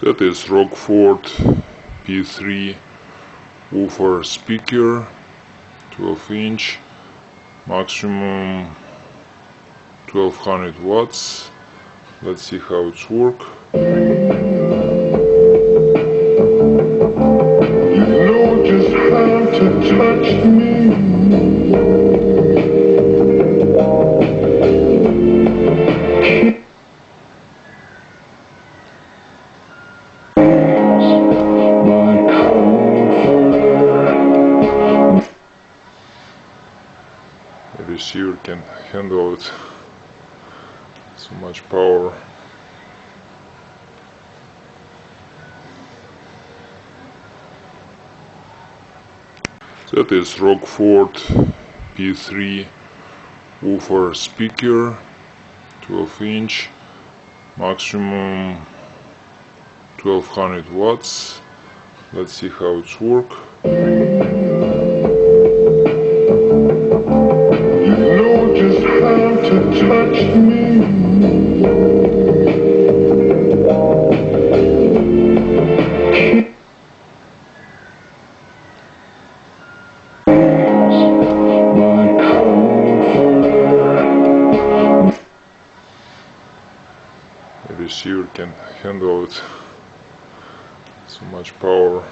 That is ROCKFORD P3 woofer speaker, 12-inch, maximum 1200 watts. Let's see how it's work. You know just how to touch me. The receiver can handle it. So much power. That is ROCKFORD P3 woofer speaker, 12-inch, maximum 1200 watts. Let's see how it's work. You know just how to touch me. The receiver can handle it. So much power.